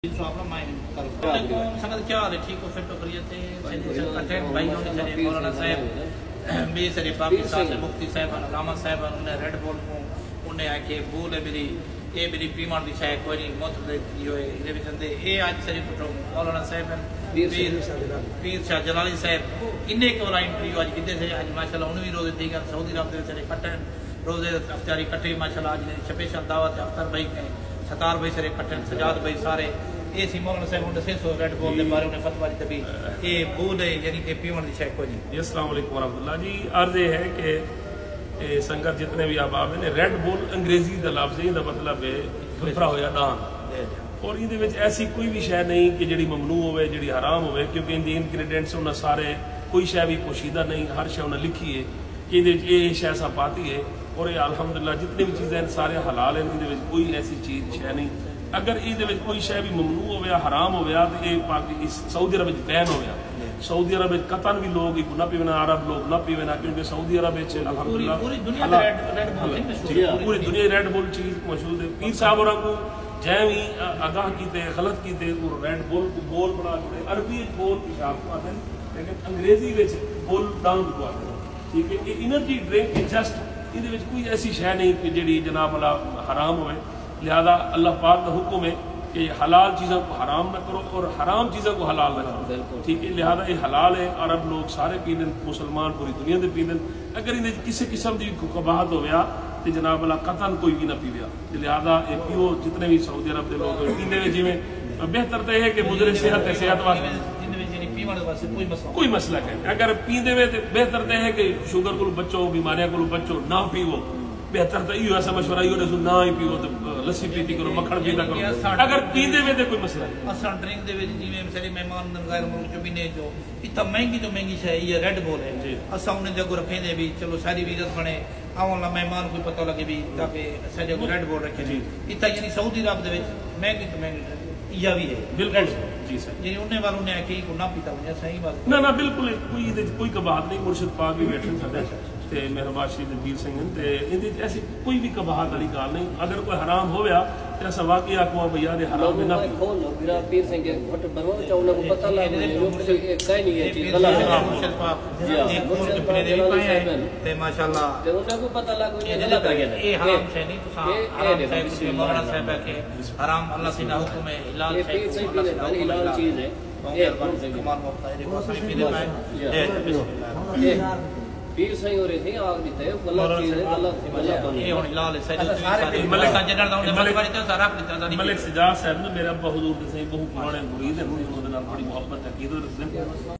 संगत क्या हाल है? ठीक हो? फिट हो? खैरियत है? कंटेंट भाई होने मौलाना साहब बे सरे पाकिस्तान से मुफ्ती साहब अलामा साहब उन्हें रेड बॉल को उन्हें आके बोल है मेरी ये मेरी पीमान दी शायद कोई नहीं मौत जो है इधर भी चलते ये आज सरे पुटो मौलाना साहब पीर शाह जलाली साहब इन्हें को इंटरव्यू आज कितने से आज माशाल्लाह उन्हें भी रोजे ठीक है सऊदी अरब से सरे कट्टे रोजे अफ्तारी कट्टे माशाल्लाह आज स्पेशल दावत अफ्तार भाई के सतार भाई सरे कट्टे सजाद भाई सारे ये सी मौलाना साहब उन्हें से रेड बॉल के बारे में फतवा दी तभी ये बोल है यानी कि पीवन दी शायद कोई नहीं। अस्सलाम वालेकुम वरहमतुल्लाह जी। अर्ज ये है कि संगत जितने भी अहबाब ने रेड बॉल अंग्रेजी का लफ्ज़ है मतलब है खफरा होया दान और ये ऐसी कोई भी शय नहीं कि जी ममनू होवे जी हराम होवे क्योंकि इन इनग्रीडियंट्स उन्हें सारे कोई शय भी पोशीदा नहीं हर शय उन्हें लिखी है कि ये शय सा पाती है और ये अल्हम्दुलिल्लाह जितनी भी चीज़ें सारे हलाल हैं ये कोई ऐसी चीज़ शय नहीं अगर ये कोई शय भी ममनू हो गया हराम हो गया तो ये सऊदी अरब बैन हो गया। सऊदी अरब कतन भी लोग ना पीवना अरब लोग ना पीवना क्योंकि सऊदी अरब पूरी दुनिया रेड बुल चीज़ मशहूर है। पीर साहब और को जै भी आगाह किते गलत किते रेड बुल को बोल बना के अरबी बोल पेशाब को आते हैं लेकिन अंग्रेजी बोल डाउन को आते हैं ठीक है। ये एनर्जी ड्रिंक जस्ट ये कोई ऐसी शय नहीं कि जी जनाब वाला हराम होए लिहाजा अल्लाह पाक का हुक्म है कि हलाल चीज़ों को हराम न करो और हराम चीज़ों को हलाल न करो ठीक है। लिहाजा ये हलाल है अरब लोग सारे पीते मुसलमान पूरी दुनिया के पीते अगर इन्हें किसी किस्म की कबाहत हो गया तो जनाब वाला कतन कोई भी ना पीवे लिहाजा ये पियो जितने भी सऊदी अरब के लोग पीते हुए जिमें बेहतर तो यह है कि मुजरे सेहत है सेहत वास्ते कोई मसला है अगर पीते हुए तो बेहतर तो है कि शुगर को बचो बीमारियों को बचो ना पीवो बेहतर तो यो ऐसा मशवरा यो ना ही पीवो तो लस्सी पीती करो मक्खन पीता करो अगर पीते हुए तो कोई मसला नहीं। असा ड्रिंक दे विच जिवें सारे मेहमान गैर मुल्क चो पीने जो इतना महंगी तो महंगी शय ये रेड बॉल है असा उन्हें जगह रखेंदे भी चलो सारी भी इज्जत बने आवन मेहमान को पता लगे भी ताकि असा जगह रेड बॉल रखे इतना यानी सऊदी अरब दे विच महंगी तो महंगी या भी है बिल्कुल जी सर जी उन्हें वालों ने आके को ना पीता होने सही बात ना ना बिल्कुल कोई कबाहत नहीं मुर्शिद पाक भी बैठे साडे ते मेहरबान श्री दलबीर सिंह ते इहदे ऐसी कोई भी कबाहत वाली गल नहीं अगर कोई हराम हो गया तो ऐसा वाकई आखो भैया दे हराम में ना कौन हो मेरा पीर सिंह के फट बनवा चाउना को पता लग कहीं नहीं है चीज गलत है मुर्शिद पाक एक मुर्शिद अपने दे पाए ते माशाल्लाह ते उन्हें को पता लग ये गलत है ये हराम है नहीं तो हराम है मौलाना साहब के हराम अल्लाह से ना हुक्म है हिलाल है हिलाल चीज है ये कुमार मुफ्ता है देखो सही पीने पाए पीर सही हो रहे थे आग भी थे गलत चीज है गलत ये हुन हिलाल है सही मलिक का जनरल दा उन्हें मलिक तो सारा अपनी मलिक सजाद साहब ने मेरा बहुत दूर से बहुत पुराने मुरीद है उन्होंने नाल बड़ी मोहब्बत है